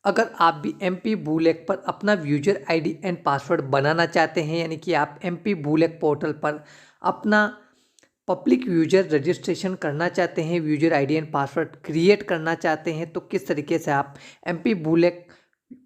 अगर आप भी MP बूलेक पर अपना यूजर आईडी एंड पासवर्ड बनाना चाहते हैं, यानी कि आप MP बूलेक पोर्टल पर अपना पब्लिक यूजर रजिस्ट्रेशन करना चाहते हैं, user ID and password create करना चाहते हैं, तो किस तरीके से आप MP बूलेक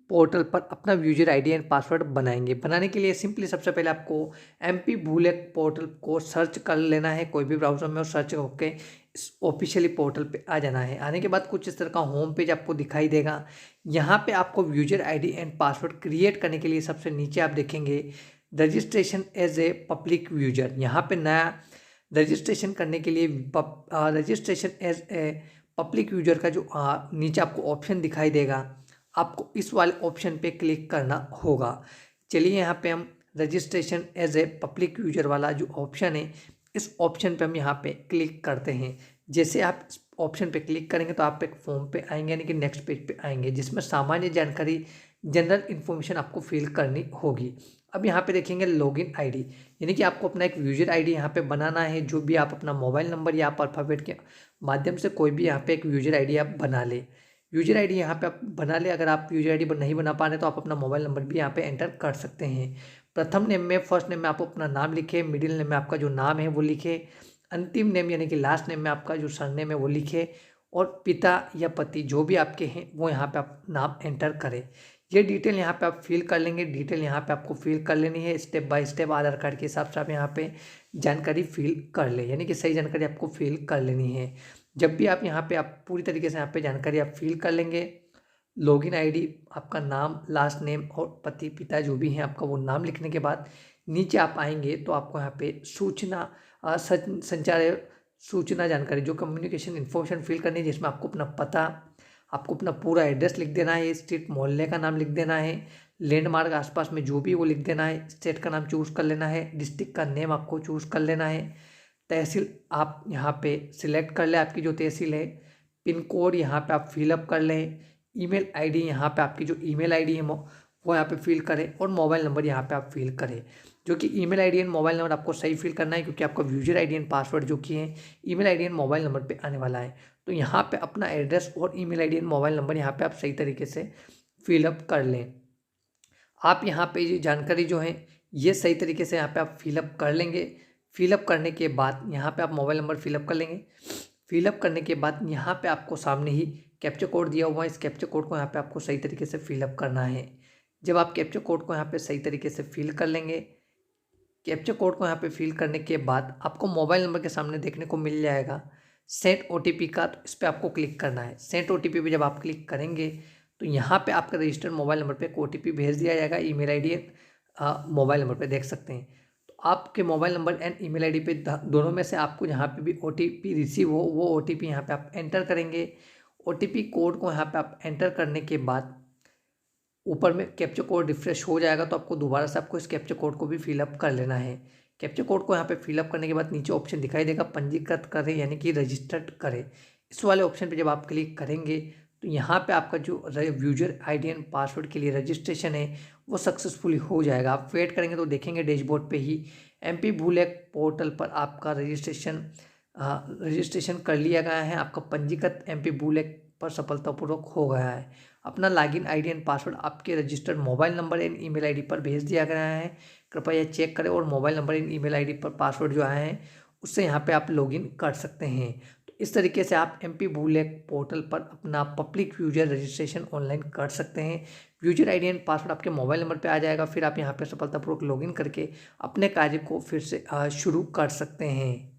पोर्टल पर अपना यूजर आईडी एंड पासवर्ड बनाएंगे। बनाने के लिए सिंपली सबसे पहले आपको MP बूलेक पोर्टल को सर्च कर लेना है, कोई भी ब्राउजर में, और सर्च होके इस ऑफिशियली पोर्टल पे आ जाना है। आने के बाद कुछ इस तरह का होम पेज आपको दिखाई देगा। यहाँ पे आपको user ID and password create करने के लिए सबसे नीचे आप देखेंगे registration as a public user. यहाँ पे नया रजिस्ट्रेशन करने के लिए registration as a public user का जो नीचे आपको ऑप्शन दिखाई देगा, आपको इस वाले ऑप्शन पे क्लिक करना होगा। चलिए यहाँ पे हम registration as a public user वाला जो ऑप्शन है, इस ऑप्शन पे हम यहाँ पे क्लिक करते हैं। जैसे आप इस ऑप्शन पे क्लिक करेंगे तो आप एक फॉर्म पे आएंगे, यानी कि नेक्स्ट पेज पे आएंगे, जिसमें सामान्य जानकारी जनरल इन्फॉर्मेशन आपको फिल करनी होगी। अब यहाँ पे देखेंगे लॉगिन आईडी, यानी कि आपको अपना एक यूजर आईडी यहाँ पे बनाना है। जो भी आप अपना मोबाइल नंबर या आप अल्फ़ाबेट के माध्यम से कोई भी यहाँ पे एक यूजर आईडी आप बना ले। यूजर आईडी यहाँ पे आप बना ले। अगर आप यूजर आईडी नहीं बना पा रहे तो आप अपना मोबाइल नंबर भी यहाँ पे एंटर कर सकते हैं। प्रथम नेम में, फर्स्ट नेम में आप अपना नाम लिखे, मिडिल नेम में आपका जो नाम है वो लिखे, अंतिम नेम यानी कि लास्ट नेम में आपका जो सरनेम है वो लिखे, और पिता या पति जो भी आपके हैं वो यहाँ पे आप नाम एंटर करें। ये डिटेल यहाँ पे आप फिल कर लेंगे। डिटेल यहाँ पे आपको फिल कर लेनी है step by step, Aadhaar card के हिसाब से आप यहाँ पे जानकारी फिल कर ले, यानी कि सही जानकारी आपको फिल कर लेनी है। जब भी आप यहाँ पे आप पूरी तरीके से यहाँ पे जानकारी आप फिल कर लेंगे, लॉगिन आईडी, आपका नाम, लास्ट नेम और पति पिता जो भी हैं आपका वो नाम लिखने के बाद नीचे आप आएंगे तो आपको यहाँ पे सूचना संचार सूचना जानकारी जो कम्युनिकेशन इन्फॉर्मेशन फिल करनी है, जिसमें आपको अपना पता, आपको अपना पूरा एड्रेस लिख देना है, स्ट्रीट मोहल्ले का नाम लिख देना है, लैंडमार्क आसपास में जो भी वो लिख देना है, स्टेट का नाम चूज़ कर लेना है, डिस्ट्रिक्ट का नेम आपको चूज़ कर लेना है, तहसील आप यहाँ पे सिलेक्ट कर लें, आपकी जो तहसील है, पिन कोड यहाँ पे आप फिलअप कर लें, ईमेल आईडी यहाँ पे आपकी जो ईमेल आईडी है वो यहाँ पे फिल करें, और मोबाइल नंबर यहाँ पे आप फिल करें। जो कि email ID and mobile number आपको सही फिल करना है, क्योंकि आपका यूजर आईडी एंड पासवर्ड जो कि है email ID and mobile number पे आने वाला है। तो यहाँ पे अपना एड्रेस और email ID and mobile number यहाँ पे आप सही तरीके से फिलअप कर लें। आप यहाँ पे ये जानकारी जो है ये सही तरीके से यहाँ पे आप फिलअप कर लेंगे। फिलअप करने के बाद यहाँ पे आप मोबाइल नंबर फिलअप कर लेंगे। फिलअप करने के बाद यहाँ पे आपको सामने ही कैप्चा कोड दिया हुआ है, इस कैप्चा कोड को यहाँ पे आपको सही तरीके से फिलअप करना है। जब आप कैप्चा कोड को यहाँ पे सही तरीके से फिल कर लेंगे, कैप्चा कोड को यहाँ पे फिल करने के बाद आपको मोबाइल नंबर के सामने देखने को मिल जाएगा सेंड OTP का, तो इस पर आपको क्लिक करना है। सेंड OTP पे जब आप क्लिक करेंगे तो यहाँ पे आपका रजिस्टर्ड मोबाइल नंबर पे एक OTP भेज दिया जाएगा, ईमेल आईडी मोबाइल नंबर पे देख सकते हैं। तो आपके mobile number and email ID पे दोनों में से आपको जहाँ पे भी OTP रिसीव हो वो OTP यहाँ पे आप एंटर करेंगे। OTP कोड को यहाँ पे आप एंटर करने के बाद ऊपर में कैप्चा कोड रिफ्रेश हो जाएगा, तो आपको दोबारा से आपको इस कैप्चा कोड को भी फिलअप कर लेना है। कैप्चा कोड को यहाँ पे फिलअप करने के बाद नीचे ऑप्शन दिखाई देगा पंजीकृत करें, यानी कि रजिस्टर्ड करें। इस वाले ऑप्शन पे जब आप क्लिक करेंगे तो यहाँ पे आपका जो यूजर आईडी एंड पासवर्ड के लिए रजिस्ट्रेशन है वो सक्सेसफुली हो जाएगा। आप वेट करेंगे तो देखेंगे डैशबोर्ड पे ही MP बूलेक पोर्टल पर आपका रजिस्ट्रेशन कर लिया गया है, आपका पंजीकृत MP बूलेक पर सफलतापूर्वक हो गया है। अपना लॉगिन आईडी एंड पासवर्ड आपके registered mobile number and email ID पर भेज दिया गया है। कृपया चेक करें, और mobile number and email ID पर पासवर्ड जो आए हैं उससे यहाँ पे आप लॉगिन कर सकते हैं। तो इस तरीके से आप MP बूलेक पोर्टल पर अपना पब्लिक यूजर रजिस्ट्रेशन ऑनलाइन कर सकते हैं। यूजर आईडी एंड पासवर्ड आपके मोबाइल नंबर पे आ जाएगा, फिर आप यहाँ पे सफलतापूर्वक लॉगिन करके अपने कार्य को फिर से शुरू कर सकते हैं।